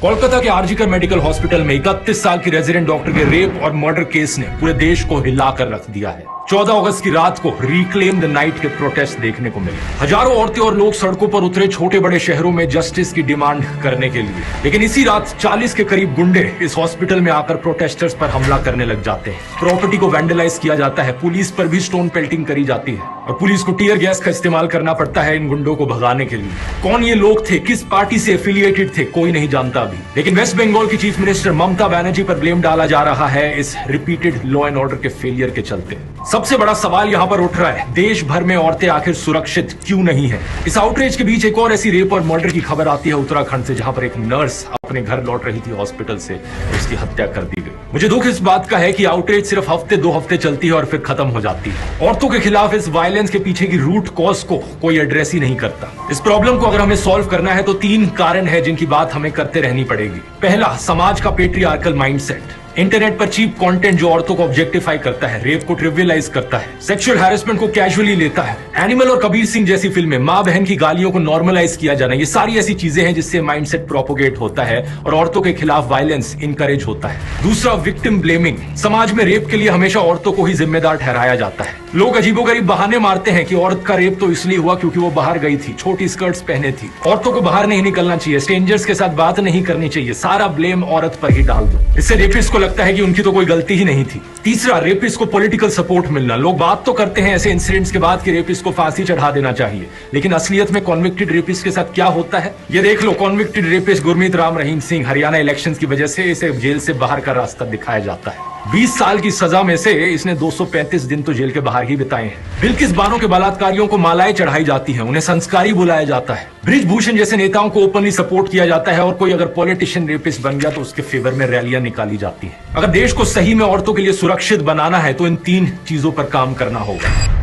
कोलकाता के RG Kar medical hospital में 31 साल की रेजिडेंट डॉक्टर के रेप और मर्डर केस ने पूरे देश को हिलाकर रख दिया है। 14 अगस्त की रात को रिक्लेम द नाइट के प्रोटेस्ट देखने को मिले। हजारों औरतें और लोग सड़कों पर उतरे छोटे बड़े शहरों में जस्टिस की डिमांड करने के लिए। लेकिन इसी रात 40 के करीब गुंडे इस हॉस्पिटल में आकर प्रोटेस्टर्स पर हमला करने लग जाते हैं। प्रॉपर्टी को वैंडलाइज किया जाता है, पुलिस पर भी स्टोन पेल्टिंग करी जाती है और पुलिस को टीयर गैस का इस्तेमाल करना पड़ता है इन गुंडों को भगाने के लिए। कौन ये लोग थे, किस पार्टी से एफिलिएटेड थे, कोई नहीं जानता अभी। लेकिन वेस्ट बंगाल की चीफ मिनिस्टर ममता बनर्जी पर ब्लेम डाला जा रहा है इस रिपीटेड लॉ एंड ऑर्डर के फेलियर के चलते। सबसे बड़ा सवाल यहाँ पर उठ रहा है, देश भर में औरतें आखिर सुरक्षित क्यों नहीं है। इस आउटरीच के बीच एक और ऐसी रेप और मर्डर की खबर आती है उत्तराखंड से, जहाँ पर एक नर्स अपने घर लौट रही थी हॉस्पिटल से, उसकी हत्या कर दी गई। मुझे दुख इस बात का है कि आउटरीच सिर्फ हफ्ते 2 हफ्ते चलती है और फिर खत्म हो जाती है। औरतों के खिलाफ इस वायलेंस के पीछे की रूट कॉज को कोई एड्रेस ही नहीं करता। इस प्रॉब्लम को अगर हमें सॉल्व करना है तो 3 कारण है जिनकी बात हमें करते रहनी पड़ेगी। पहला, समाज का पेट्रियार्कल माइंडसेट। इंटरनेट पर चीप कंटेंट जो औरतों को ऑब्जेक्टिफाई करता है, रेप को ट्रिवियलाइज करता है, सेक्सुअल हैरेसमेंट को कैजुअली लेता है। एनिमल और कबीर सिंह जैसी फिल्में, माँ बहन की गालियों को नॉर्मलाइज किया जाना, ये सारी ऐसी चीजें हैं जिससे माइंडसेट प्रोपोगेट होता है और औरतों के खिलाफ वायलेंस इनकरेज होता है। दूसरा, विक्टिम ब्लेमिंग। समाज में रेप के लिए हमेशा औरतों को ही जिम्मेदार ठहराया जाता है। लोग अजीबोगरीब बहाने मारते हैं कि औरत का रेप तो इसलिए हुआ क्योंकि वो बाहर गई थी, छोटी स्कर्ट्स पहने थी, औरतों को बाहर नहीं निकलना चाहिए, स्ट्रेंजर्स के साथ बात नहीं करनी चाहिए, सारा ब्लेम औरत पर ही डाल दो। इससे रेपिस्ट को लगता है कि उनकी तो कोई गलती ही नहीं थी। तीसरा, रेपिस्ट को पॉलिटिकल सपोर्ट मिलना। लोग बात तो करते हैं ऐसे इंसिडेंट्स के बाद कि रेपिस्ट को फांसी चढ़ा देना चाहिए, लेकिन असलियत में कॉन्विक्टेड रेपिस्ट के साथ क्या होता है ये देख लो। Convicted rapist Gurmeet Ram Rahim Singh, Haryana elections की वजह से इसे जेल से बाहर का रास्ता दिखाया जाता है। 20 साल की सजा में से इसने 235 दिन तो जेल के बाहर ही बिताए हैं। बिल्किस बानो के बलात्कारियों को मालाएं चढ़ाई जाती हैं, उन्हें संस्कारी बुलाया जाता है। बृजभूषण जैसे नेताओं को ओपनली सपोर्ट किया जाता है और कोई अगर पॉलिटिशियन रेपिस्ट बन गया तो उसके फेवर में रैलियां निकाली जाती है। अगर देश को सही में औरतों के लिए सुरक्षित बनाना है तो इन 3 चीजों पर काम करना होगा।